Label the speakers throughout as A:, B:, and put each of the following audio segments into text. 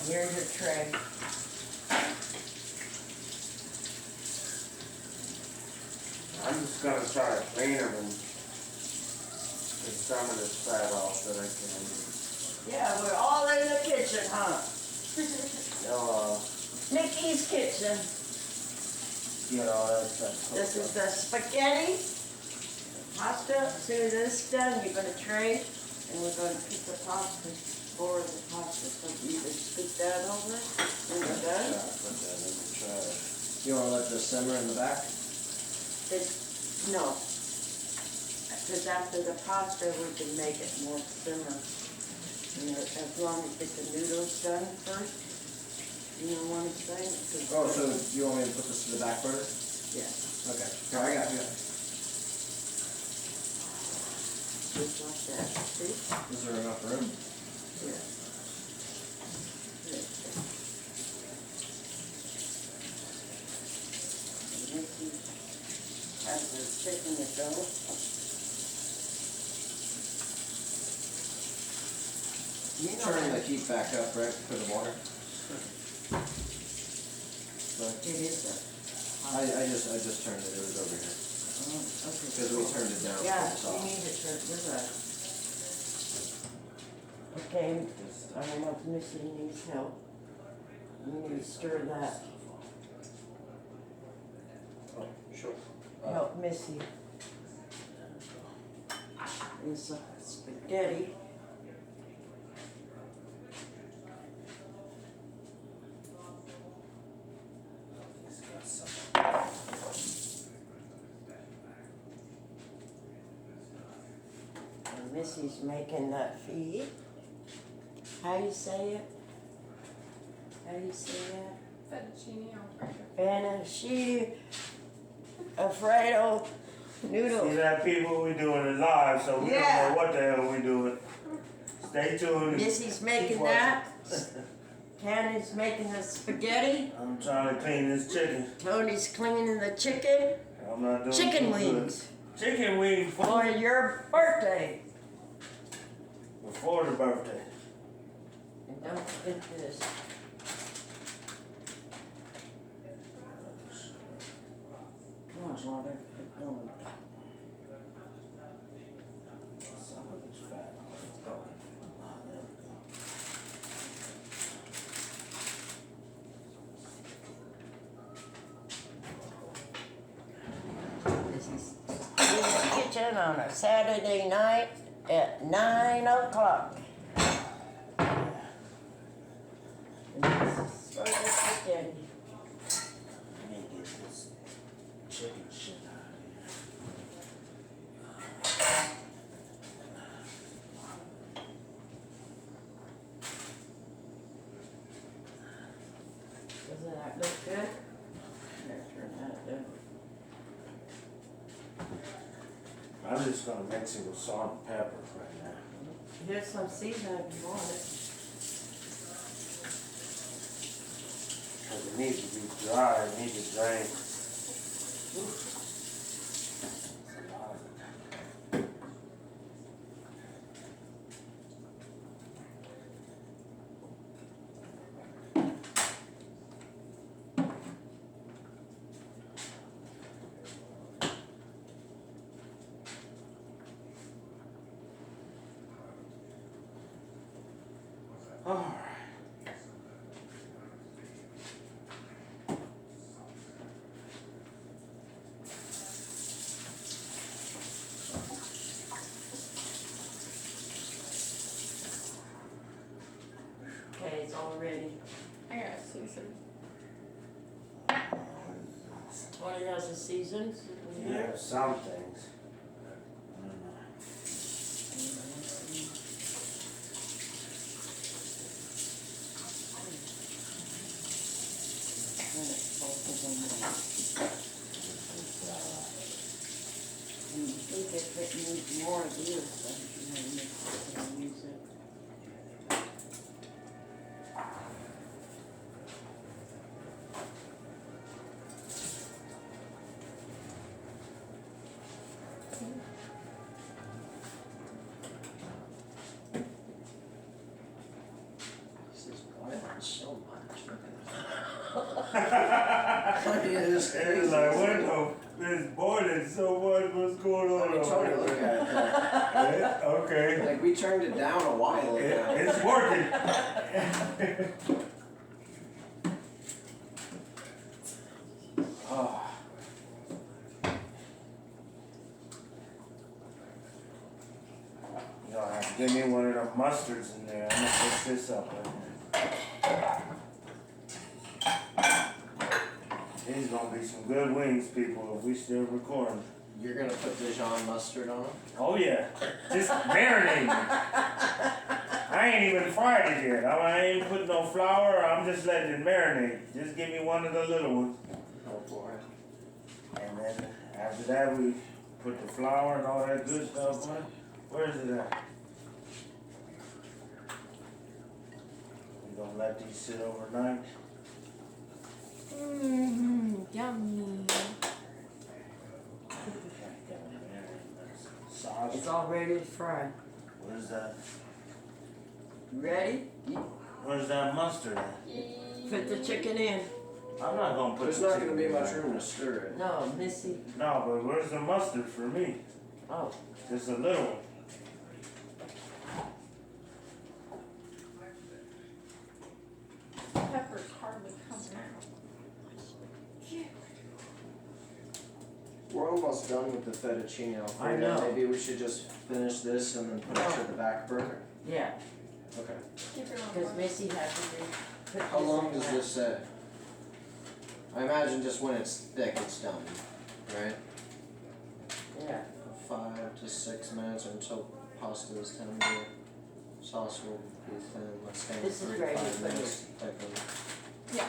A: Here's your tray.
B: I'm just gonna try to clean them and get some of this fat off that I can.
A: Yeah, we're all in the kitchen, huh?
B: No,
A: Nikki's kitchen.
B: get all that stuff.
A: This is the spaghetti, pasta. As soon as this is done, you're gonna tray, and we're gonna put the pasta, or the pasta, so you can scoop that over, and we're done.
B: Put that in the trash.
C: You wanna let this simmer in the back?
A: No, because after the pasta, we can make it more simmer. As long as get the noodles done first. You know what I'm saying?
C: Oh, so you want me to put this to the back burner?
A: Yeah.
C: Okay, here, I got you.
A: Just like that, see?
C: Is there enough room?
A: Yeah. Nikki has the chicken to go. You know
C: Turn the
A: that
C: heat back up, right, for the water? Right.
A: it is
C: I just turned it, it was over here.
A: okay.
C: Because we turned it down.
A: Yeah,
C: so
A: we need it to, okay, I don't know if Missy needs help. We need to stir that.
C: Oh, sure.
A: Help Missy. It's spaghetti. And Missy's making that feed. How you say it? How you say that?
D: Fettuccine Alfredo.
A: Alfredo
B: See
A: noodles.
B: that, people, we doing it live, so we
A: Yeah.
B: don't know what the hell we doing. Stay tuned.
A: Missy's making
B: Keep
A: that.
B: watching.
A: Candy's making the spaghetti.
B: I'm trying to clean this chicken.
A: Tony's cleaning the chicken.
B: I'm not doing
A: Chicken
B: too good.
A: wings
B: Chicken wings
A: for your birthday.
B: before the birthday.
A: And don't forget this. Come on, Mother. Keep going.
B: Some of this fat.
A: This is in the kitchen on a Saturday night at 9 o'clock. And this is for the spaghetti.
B: Let me get this chicken shit out of here.
A: Doesn't that look good? There, turn that down.
B: I'm just gonna mix it with salt and pepper right now.
A: Here's some seasoning if you want it.
B: Cause it needs to be dry, it needs to drain. That's a lot of it. Alright.
A: Okay, it's all ready.
D: I gotta see some.
A: Tony has the seasons.
B: Yeah, some things. I don't know.
A: And I think if it needs more of this, then you know, mix it and use it.
C: I mean, it is
B: It's
C: crazy.
B: like, what
C: isn't it?
B: it's boiling so much, what's going on?
C: I mean, Tony,
B: over
C: look
B: there?
C: at it.
B: Yeah, okay.
C: Like, we turned it down a while ago.
B: It's working.
C: Oh.
B: You're gonna have to give me one of them mustards in there. I'm gonna fix this up right now. These gonna be some good wings, people, if we still recording.
C: You're gonna put Dijon mustard on them?
B: Oh yeah, just marinate. I ain't even fried it yet. I ain't putting no flour. I'm just letting it marinate. Just give me one of the little ones.
C: Oh boy.
B: And then after that, we put the flour and all that good stuff on it. Where is it at? We gonna let these sit overnight.
D: Yummy.
B: Sauce.
A: It's all ready to fry.
B: What is that?
A: You ready?
B: Where's that mustard at?
A: Put the chicken in.
B: I'm not gonna put
C: There's
B: the
C: not gonna
B: chicken
C: be
B: in
C: much
B: there.
C: room to stir it.
A: No, Missy.
B: No, but where's the mustard for me?
A: Oh,
B: Just a little one.
D: Pepper's hardly coming out.
C: We're almost done with the fettuccine Alfredo.
A: I know.
C: Maybe we should just finish this and then put it to the back burner.
A: yeah,
C: Okay.
D: Keep it on.
A: because Missy has to put
C: How
A: this
C: long
A: in
C: does
A: last.
C: this set? I imagine just when it's thick, it's done, right?
A: Yeah,
C: 5 to 6 minutes until pasta is tender. Sauce will be thin. Let's say
A: This is
C: 3 to
A: ready
C: 5
A: for
C: minutes. Type of.
D: Yeah.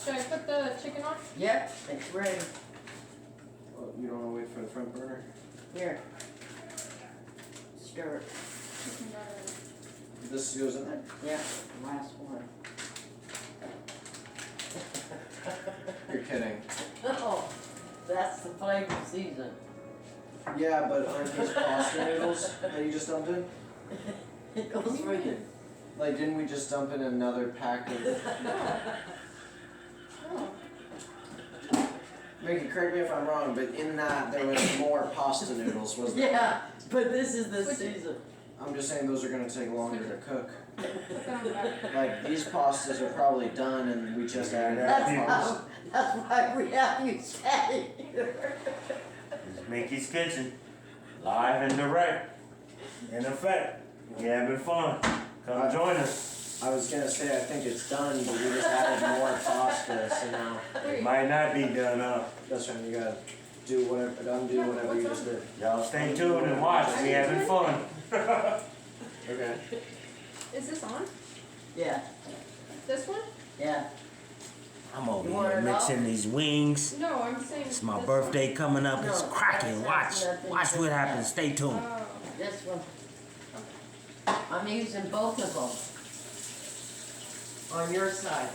D: Should I put the chicken on?
A: yep, it's ready.
C: Oh, you don't want to wait for the front burner?
A: Here. Stir it.
D: Chicken butter.
C: This goes in there?
A: Yeah, last one.
C: You're kidding.
A: Oh, that's the flavor season.
C: Yeah, but aren't these pasta noodles that you just dumped in?
A: It goes with it.
C: Like, didn't we just dump in another pack of...
D: Oh.
C: Mickey, correct me if I'm wrong, but in that there was more pasta noodles, was there?
A: Yeah, but this is the
D: Switch it.
A: season.
C: I'm just saying those are gonna take longer to cook.
D: Put that on the back.
C: Like, these pastas are probably done and we just added
A: That's
B: Yeah.
A: how, that's why we have you standing here.
B: It's Mickey's Kitchen. Live and direct. In effect. We having fun. Come join us.
C: I was gonna say, I think it's done, but we just added more pasta, so now
B: It might not be done up.
C: that's when you gotta do whatever, undo whatever you just did.
B: Y'all stay tuned and watch. We having fun.
C: Okay.
D: Is this on?
A: Yeah,
D: This one?
A: yeah.
B: I'm over
A: You want
B: here
A: it all?
B: mixing these wings.
D: No, I'm saying.
B: It's my
D: this
B: birthday coming up. It's
A: No,
B: cracking.
A: that's
B: Watch.
A: nothing
B: Watch
A: to
B: what
A: that.
B: happens. Stay tuned.
D: One. Oh.
A: This one. I'm using both of them. On your side.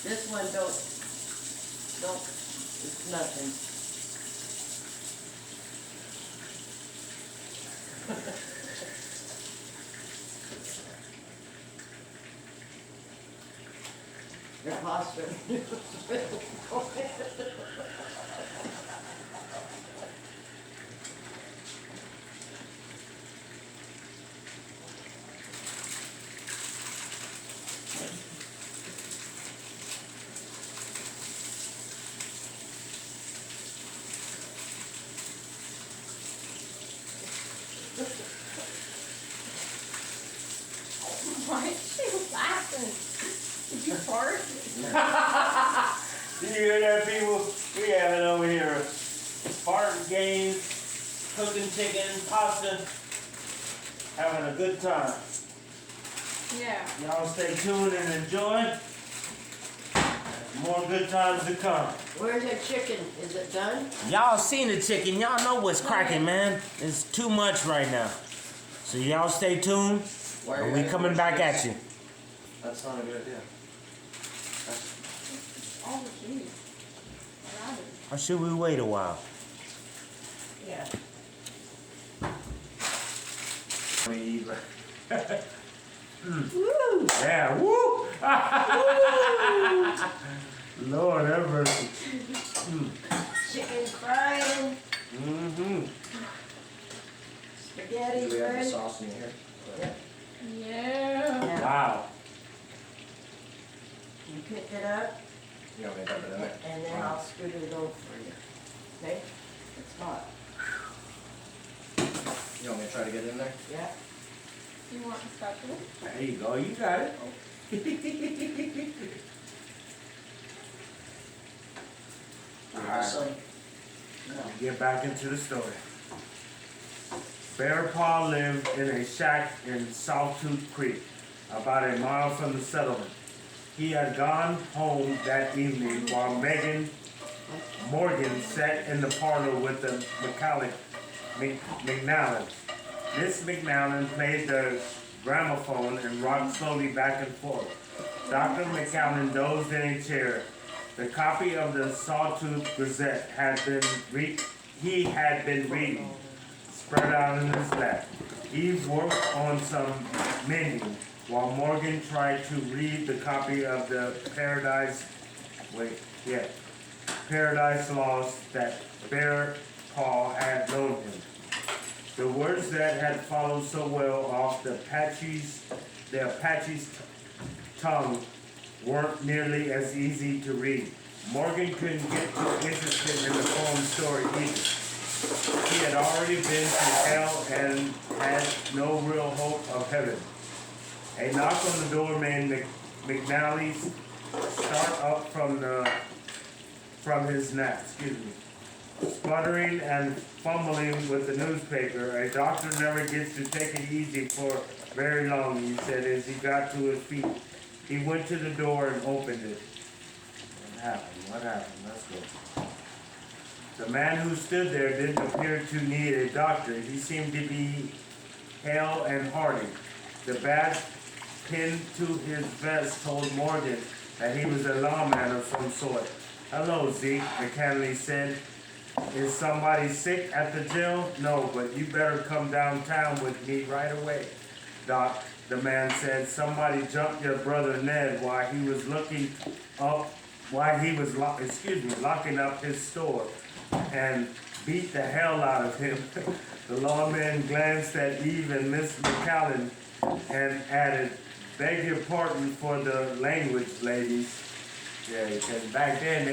A: This one don't, it's nothing. Your pasta.
D: Why is she laughing? Did you fart?
B: Did you hear that, people? We having over here fart games, cooking chicken, pasta, having a good time.
D: Yeah.
B: Y'all stay tuned and enjoy. More good times to come.
A: Where's your chicken? Is it done?
B: Y'all seen the chicken. Y'all know what's cracking, man. It's too much right now. So y'all stay tuned.
C: Why are
B: And
C: you
B: we
C: adding
B: coming
C: more
B: back
C: cheese?
B: at you.
C: That's not a good idea.
D: All the cheese. Around it.
B: Or should we wait a while?
A: Yeah.
B: We eat.
A: Woo!
B: Yeah, woo! Lord have mercy.
A: Chicken frying,
B: Mm-hmm.
A: spaghetti
C: Do we have the
A: frying.
C: sauce in here?
A: Yep.
D: Yeah.
A: Yeah.
B: Wow.
A: You pick it up,
C: You want me to dump it in there?
A: and then I'll scoot it over for you. Okay? It's hot.
C: You want me to try to get in there?
A: Yeah.
D: You want a spatula?
B: There you go. You got it.
C: Awesome.
B: Get back into the story. Bear Paw lived in a shack in Sawtooth Creek, about a mile from the settlement. He had gone home that evening while Morgan sat in the parlor with the McNallen. Miss McNallen played the gramophone and rocked slowly back and forth. Dr. McNallen dozed in a chair. The copy of the Sawtooth Gazette he had been reading, spread out in his lap. Eve worked on some mending, while Morgan tried to read the copy of the Paradise Lost that Bear Paw had loaned him. The words that had followed so well off the Apache's tongue weren't nearly as easy to read. Morgan couldn't get too interested in the poem story either. He had already been to hell and had no real hope of heaven. A knock on the door made McNally start up from his nap. Sputtering and fumbling with the newspaper, a doctor never gets to take it easy for very long, he said as he got to his feet. He went to the door and opened it. What happened? Let's go. The man who stood there didn't appear to need a doctor. He seemed to be hale and hearty. The badge pinned to his vest told Morgan that he was a lawman of some sort. Hello, Zeke, McKinley said. Is somebody sick at the jail? No, but you better come downtown with me right away, Doc. The man said, somebody jumped your brother Ned while he was locking up his store and beat the hell out of him. The lawman glanced at Eve and Miss McCallan and added, beg your pardon for the language, ladies. Yeah, because back then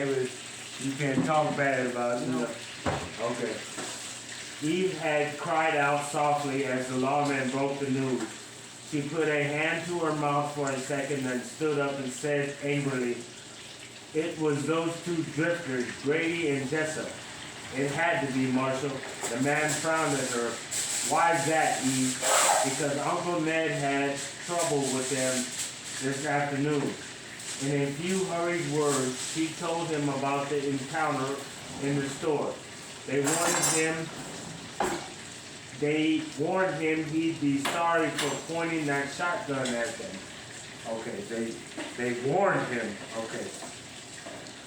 B: you can't talk bad about it. No. Okay. Eve had cried out softly as the lawman broke the news. She put a hand to her mouth for a second, then stood up and said angrily, it was those two drifters, Grady and Jessup. It had to be, Marshal. The man frowned at her. Why's that, Eve? Because Uncle Ned had trouble with them this afternoon. In a few hurried words, she told him about the encounter in the store. They warned him he'd be sorry for pointing that shotgun at them. Okay, they warned him. Okay.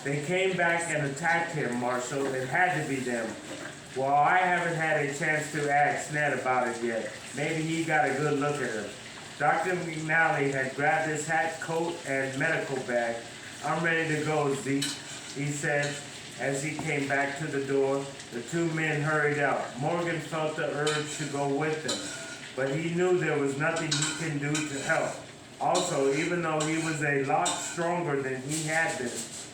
B: They came back and attacked him, Marshal. It had to be them. Well, I haven't had a chance to ask Ned about it yet. Maybe he got a good look at her. Dr. McNally had grabbed his hat, coat, and medical bag. I'm ready to go, Zeke, he said as he came back to the door. The two men hurried out. Morgan felt the urge to go with them, but he knew there was nothing he can do to help. Also, even though he was a lot stronger than he had been,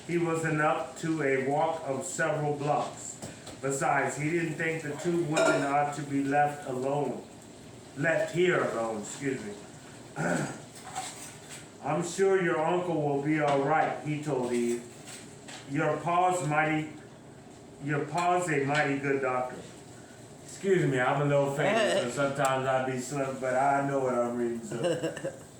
B: he wasn't up to a walk of several blocks. Besides, he didn't think the two women ought to be left here alone, I'm sure your uncle will be all right, he told Eve. Your pa's a mighty good doctor. Excuse me, I'm a little famous, so sometimes I be slow, but I know what I'm reading, so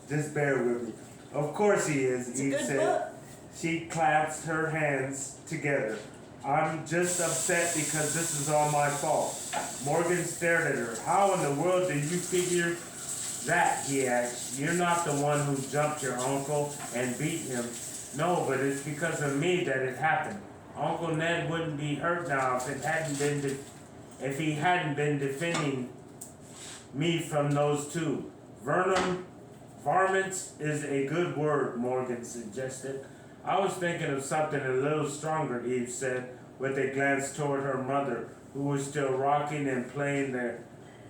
B: just bear with me. Of course he is, Eve said.
A: Book.
B: She clasped her hands together. I'm just upset because this is all my fault. Morgan stared at her. How in the world do you figure that? He asked. You're not the one who jumped your uncle and beat him. No, but it's because of me that it happened. Uncle Ned wouldn't be hurt now if he hadn't been defending me from those two. Vernon Varmints is a good word, Morgan suggested. I was thinking of something a little stronger, Eve said, with a glance toward her mother, who was still rocking and playing the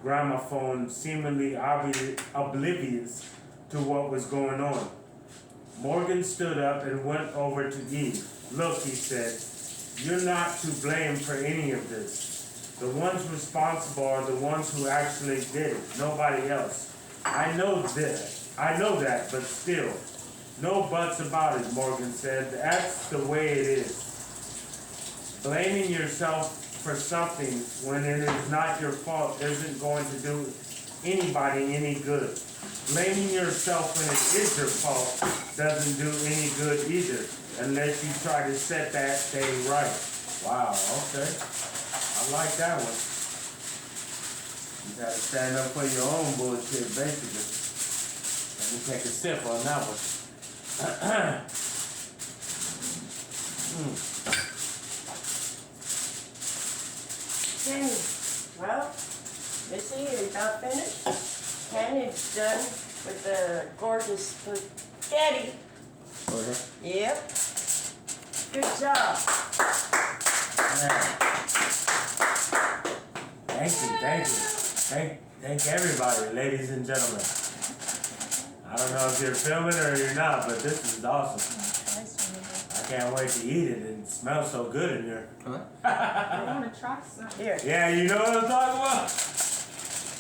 B: gramophone, seemingly oblivious to what was going on. Morgan stood up and went over to Eve. Look, he said, you're not to blame for any of this. The ones responsible are the ones who actually did it, nobody else. I know that, but still. No buts about it, Morgan said. That's the way it is. Blaming yourself for something when it is not your fault isn't going to do anybody any good. Blaming yourself when it is your fault doesn't do any good either, unless you try to set that thing right. Wow, okay. I like that one. You gotta stand up for your own bullshit, basically. Let me take a sip on that one.
A: Kenny, well, Missy, you're about finished. Kenny's done with the gorgeous spaghetti.
C: Okay.
A: Yep. Good job.
B: Thank you. Thank everybody, ladies and gentlemen. I don't know if you're filming or you're not, but this is awesome. I can't wait to eat it. It smells so good in here.
C: Huh?
D: I want to try some.
A: Here.
B: Yeah, you know what I'm talking about?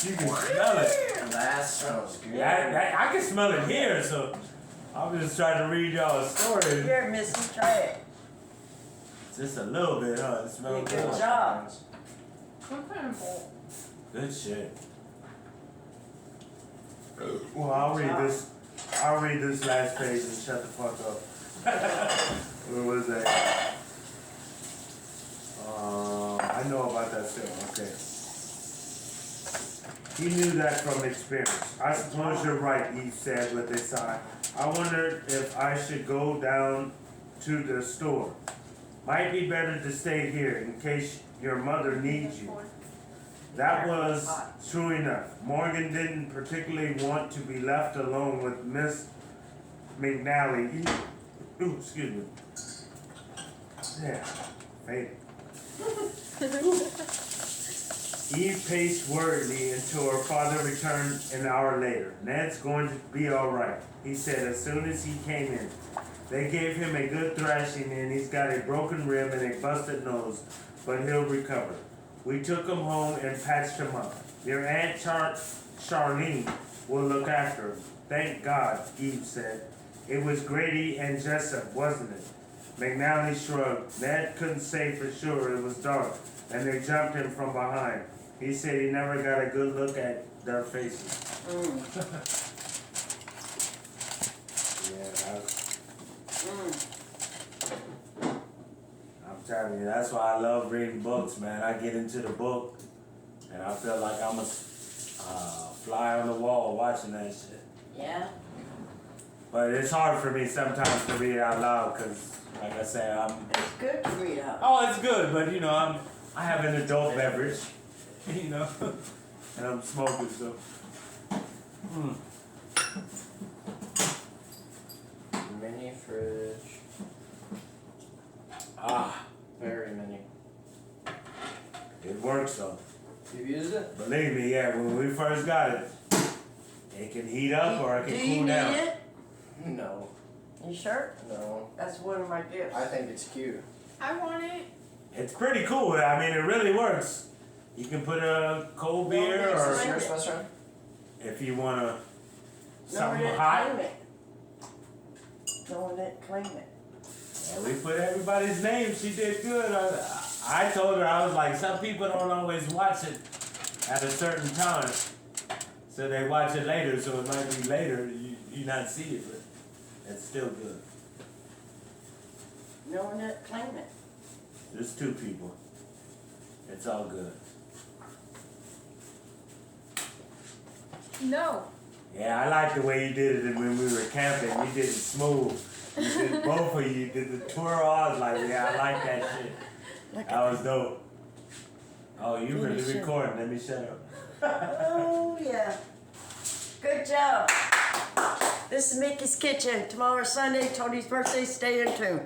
B: You can smell it.
C: That smells good.
B: I can smell it here, so I'm just trying to read y'all a story.
A: Here, Missy, try it.
B: Just a little bit, huh? It smells
A: Yeah,
B: good.
A: good job.
D: What kind of bowl?
B: Good shit. Well, I'll read this last page and shut the fuck up. Where was that? I know about that stuff. Okay. He knew that from experience. I suppose you're right, Eve said with a sigh. I wondered if I should go down to the store. Might be better to stay here in case your mother needs you. That was true enough. Morgan didn't particularly want to be left alone with Miss McNally. Ooh, excuse me. Yeah, faded. Eve paced worriedly until her father returned an hour later. Ned's going to be all right, he said as soon as he came in. They gave him a good thrashing and he's got a broken rib and a busted nose, but he'll recover. We took him home and patched him up. Your Aunt Charlene will look after him. Thank God, Eve said. It was Grady and Jessup, wasn't it? McNally shrugged. Ned couldn't say for sure. It was dark, and they jumped him from behind. He said he never got a good look at their faces. Yeah, I'm telling you, that's why I love reading books, man. I get into the book, and I feel like I'm a fly on the wall watching that shit.
A: Yeah.
B: But it's hard for me sometimes to read out loud, because, like I say,
A: It's good to read out.
B: Oh, it's good, but you know, I have an adult beverage, you know, and I'm smoking, so.
C: Mini fridge. Very mini.
B: It works though.
C: You've used it?
B: Believe me, yeah, when we first got it, it can heat up or it
A: Do
B: can
A: you
B: cool
A: need
B: down.
A: it?
C: No.
A: You sure?
C: No.
A: That's one of my gifts.
C: I think it's cute.
D: I want it.
B: It's pretty cool. I mean, it really works. You can put a cold beer
A: it's
B: or
C: Is this yours, best friend?
B: if you want to
A: No one
B: something
A: didn't
B: hot.
A: claim it. No one didn't claim it.
B: And we put everybody's name. She did good. I told her, I was like, some people don't always watch it at a certain time. So they watch it later, so it might be later, you not see it, but it's still good.
A: No one didn't claim it.
B: There's two people. It's all good.
D: No.
B: Yeah, I like the way you did it when we were camping. You did it smooth. You did both of you did the twirl. I was like, yeah, I like that shit.
A: Look
B: That was dope. Oh, you really
A: Finish it.
B: recording? Let me shut up.
A: Oh, yeah. Good job. This is Mickey's Kitchen. Tomorrow's Sunday, Tony's birthday. Stay in tune.